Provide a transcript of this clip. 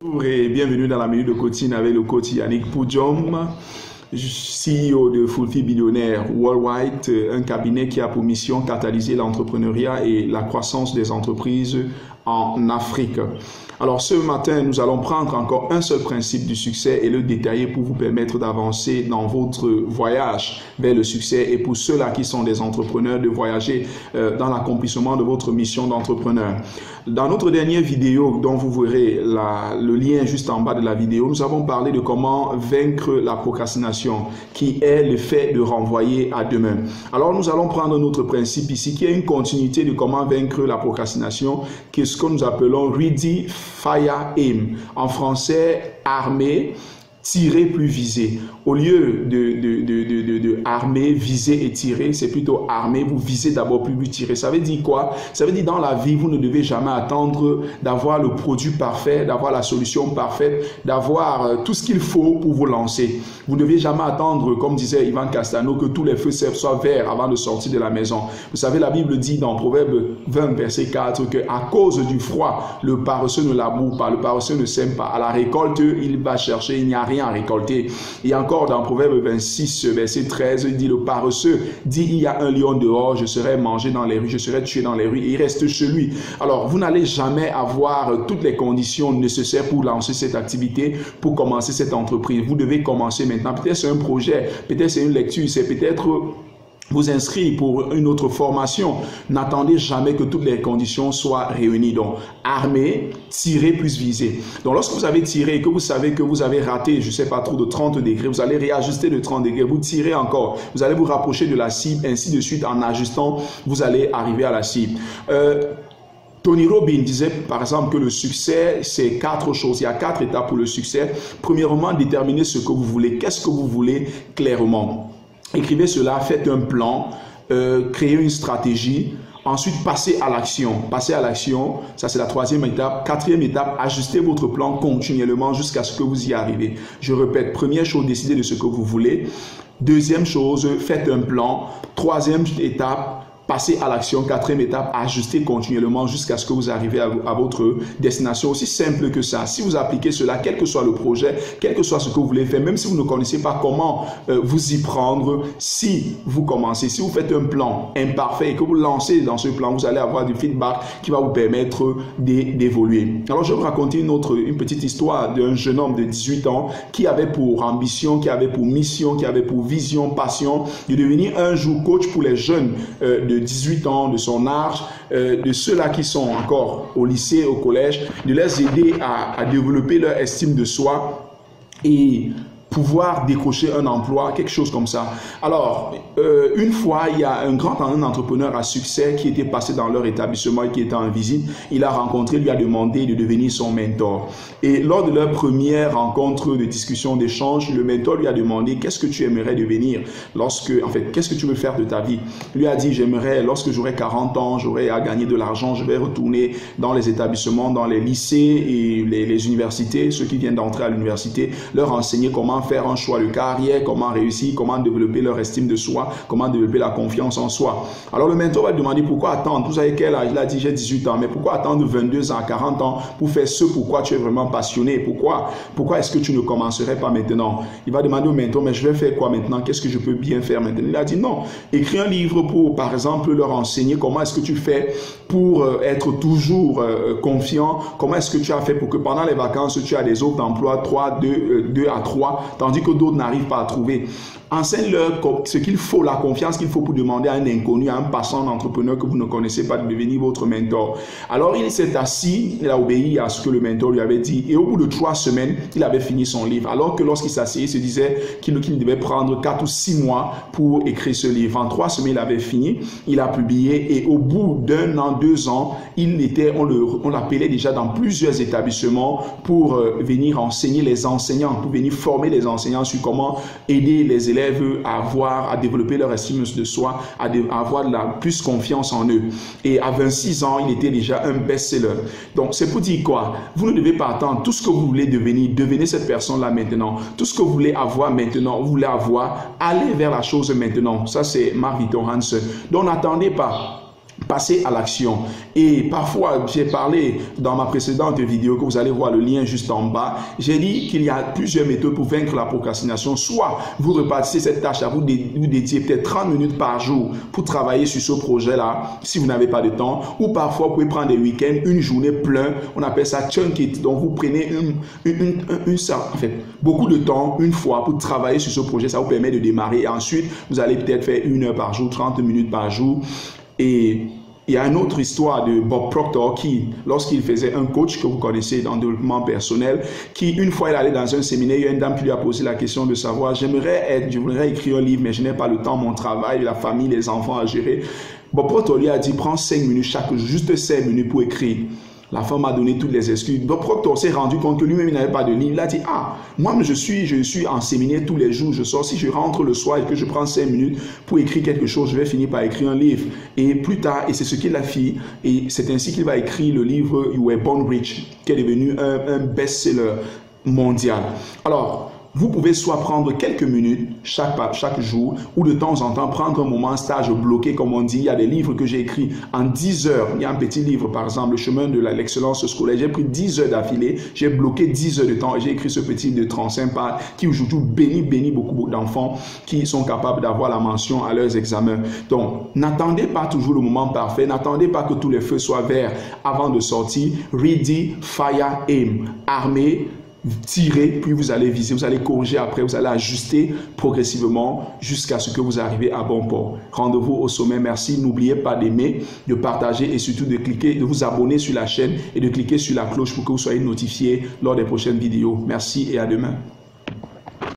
Bonjour et bienvenue dans la minute de coaching avec le coach Yannick Poudjom, CEO de Fulfi Billionaire Worldwide, un cabinet qui a pour mission catalyser l'entrepreneuriat et la croissance des entreprises en Afrique. Alors ce matin, nous allons prendre encore un seul principe du succès et le détailler pour vous permettre d'avancer dans votre voyage vers le succès et pour ceux-là qui sont des entrepreneurs de voyager dans l'accomplissement de votre mission d'entrepreneur. Dans notre dernière vidéo, dont vous verrez le lien juste en bas de la vidéo, nous avons parlé de comment vaincre la procrastination, qui est le fait de renvoyer à demain. Alors nous allons prendre notre principe ici, qui est une continuité de comment vaincre la procrastination, qui est ce que nous appelons Ready, Fire, Aim. En français, armer, tirer plus viser. Au lieu de armer, viser et tirer, c'est plutôt armer, vous visez d'abord plus tirer. Ça veut dire quoi? Ça veut dire dans la vie, vous ne devez jamais attendre d'avoir le produit parfait, d'avoir la solution parfaite, d'avoir tout ce qu'il faut pour vous lancer. Vous ne devez jamais attendre, comme disait Ivan Castano, que tous les feux soient verts avant de sortir de la maison. Vous savez, la Bible dit dans Proverbe 20, verset 4, que à cause du froid, le paresseux ne laboure pas, le paresseux ne sème pas. À la récolte, il va chercher, il n'y a rien à récolter. Et encore dans Proverbe 26, verset 13, il dit le paresseux dit il y a un lion dehors, je serai mangé dans les rues, je serai tué dans les rues, et il reste chez lui. Alors vous n'allez jamais avoir toutes les conditions nécessaires pour lancer cette activité, pour commencer cette entreprise. Vous devez commencer maintenant. Peut-être c'est un projet, peut-être c'est une lecture, c'est peut-être vous inscrire pour une autre formation. N'attendez jamais que toutes les conditions soient réunies. Donc, armer, tirer plus viser. Donc, lorsque vous avez tiré et que vous savez que vous avez raté, je ne sais pas trop, de 30 degrés, vous allez réajuster de 30 degrés, vous tirez encore. Vous allez vous rapprocher de la cible, ainsi de suite. En ajustant, vous allez arriver à la cible. Tony Robbins disait par exemple que le succès, c'est 4 choses. Il y a 4 étapes pour le succès. Premièrement, déterminer ce que vous voulez. Qu'est-ce que vous voulez clairement? Écrivez cela, faites un plan, créez une stratégie. Ensuite, passez à l'action. Passez à l'action, ça c'est la 3e étape. 4e étape, ajustez votre plan continuellement jusqu'à ce que vous y arrivez. Je répète, première chose, décidez de ce que vous voulez. 2e chose, faites un plan. 3e étape, passez à l'action. 4e étape, ajustez continuellement jusqu'à ce que vous arrivez à votre destination. Aussi simple que ça. Si vous appliquez cela, quel que soit le projet, quel que soit ce que vous voulez faire, même si vous ne connaissez pas comment vous y prendre, si vous commencez, si vous faites un plan imparfait et que vous lancez dans ce plan, vous allez avoir du feedback qui va vous permettre d'évoluer. Alors, je vais vous raconter une petite histoire d'un jeune homme de 18 ans qui avait pour ambition, qui avait pour mission, qui avait pour vision, passion de devenir un jour coach pour les jeunes de 18 ans, de son âge, de ceux-là qui sont encore au lycée, au collège, de les aider à développer leur estime de soi et pouvoir décrocher un emploi, quelque chose comme ça. Alors, une fois, il y a un entrepreneur à succès qui était passé dans leur établissement et qui était en visite. Il a rencontré, lui a demandé de devenir son mentor. Et lors de leur première rencontre de discussion, d'échange, le mentor lui a demandé qu'est-ce que tu aimerais devenir qu'est-ce que tu veux faire de ta vie? Il lui a dit, j'aimerais, lorsque j'aurai 40 ans, j'aurai à gagner de l'argent, je vais retourner dans les établissements, dans les lycées et les universités, ceux qui viennent d'entrer à l'université, leur enseigner comment faire un choix de carrière, comment réussir, comment développer leur estime de soi, comment développer la confiance en soi. Alors le mentor va demander pourquoi attendre. Vous savez quel âge? Il a dit j'ai 18 ans, mais pourquoi attendre 22 ans, 40 ans pour faire ce pourquoi tu es vraiment passionné? Pourquoi est-ce que tu ne commencerais pas maintenant? Il va demander au mentor, mais je vais faire quoi maintenant? Qu'est-ce que je peux bien faire maintenant? Il a dit non, écris un livre pour par exemple leur enseigner comment est-ce que tu fais pour être toujours confiant, comment est-ce que tu as fait pour que pendant les vacances tu as des offres d'emploi 2 à 3, tandis que d'autres n'arrivent pas à trouver. Enseigne-leur ce qu'il faut, la confiance qu'il faut pour demander à un inconnu, à un passant d'entrepreneur que vous ne connaissez pas de devenir votre mentor. Alors il s'est assis, il a obéi à ce que le mentor lui avait dit et au bout de 3 semaines, il avait fini son livre. Alors que lorsqu'il s'asseyait, il se disait qu'il devait prendre 4 ou 6 mois pour écrire ce livre. En 3 semaines, il avait fini, il a publié et au bout d'1 an, 2 ans, on l'appelait déjà dans plusieurs établissements pour venir enseigner les enseignants, pour venir former les enseignants sur comment aider les élèves à développer leur estime de soi, à avoir plus confiance en eux. Et à 26 ans, il était déjà un best-seller. Donc, c'est pour dire quoi? Vous ne devez pas attendre. Tout ce que vous voulez devenir, devenez cette personne-là maintenant. Tout ce que vous voulez avoir maintenant, vous voulez avoir, allez vers la chose maintenant. Ça, c'est Mark Victor Hansen. Donc, n'attendez pas. passer à l'action. Et parfois, j'ai parlé dans ma précédente vidéo, que vous allez voir le lien juste en bas, j'ai dit qu'il y a plusieurs méthodes pour vaincre la procrastination. Soit vous repartissez cette tâche à vous dédier peut-être 30 minutes par jour pour travailler sur ce projet-là, si vous n'avez pas de temps, ou parfois vous pouvez prendre des week-ends, une journée pleine, on appelle ça chunk it. Donc vous prenez beaucoup de temps, une fois, pour travailler sur ce projet, ça vous permet de démarrer. Et ensuite, vous allez peut-être faire 1 heure par jour, 30 minutes par jour. Et il y a une autre histoire de Bob Proctor qui, lorsqu'il faisait un coach que vous connaissez dans le développement personnel, qui une fois il allait dans un séminaire, il y a une dame qui lui a posé la question de savoir, j'aimerais écrire un livre, mais je n'ai pas le temps, mon travail, la famille, les enfants à gérer. Bob Proctor lui a dit, prends 5 minutes chaque jour, juste 5 minutes pour écrire. La femme a donné toutes les excuses. Bob Proctor s'est rendu compte que lui-même n'avait pas de livre. Il a dit, moi je suis en séminaire tous les jours, je sors. Si je rentre le soir et que je prends 5 minutes pour écrire quelque chose, je vais finir par écrire un livre. Et plus tard, et c'est ce qu'il a fait, et c'est ainsi qu'il va écrire le livre You Were Born Rich, qui est devenu un best-seller mondial. Alors, vous pouvez soit prendre quelques minutes chaque jour ou de temps en temps prendre un moment stage bloqué, comme on dit. Il y a des livres que j'ai écrits en 10 heures. Il y a un petit livre, par exemple, Le chemin de l'excellence scolaire. J'ai pris 10 heures d'affilée. J'ai bloqué 10 heures de temps et j'ai écrit ce petit livre de 35 pages qui aujourd'hui bénit beaucoup d'enfants qui sont capables d'avoir la mention à leurs examens. Donc, n'attendez pas toujours le moment parfait. N'attendez pas que tous les feux soient verts avant de sortir. Ready, fire, aim. Armé, tirez, puis vous allez viser, vous allez corriger après, vous allez ajuster progressivement jusqu'à ce que vous arrivez à bon port. Rendez-vous au sommet. Merci. N'oubliez pas d'aimer, de partager et surtout de cliquer, de vous abonner sur la chaîne et de cliquer sur la cloche pour que vous soyez notifié lors des prochaines vidéos. Merci et à demain.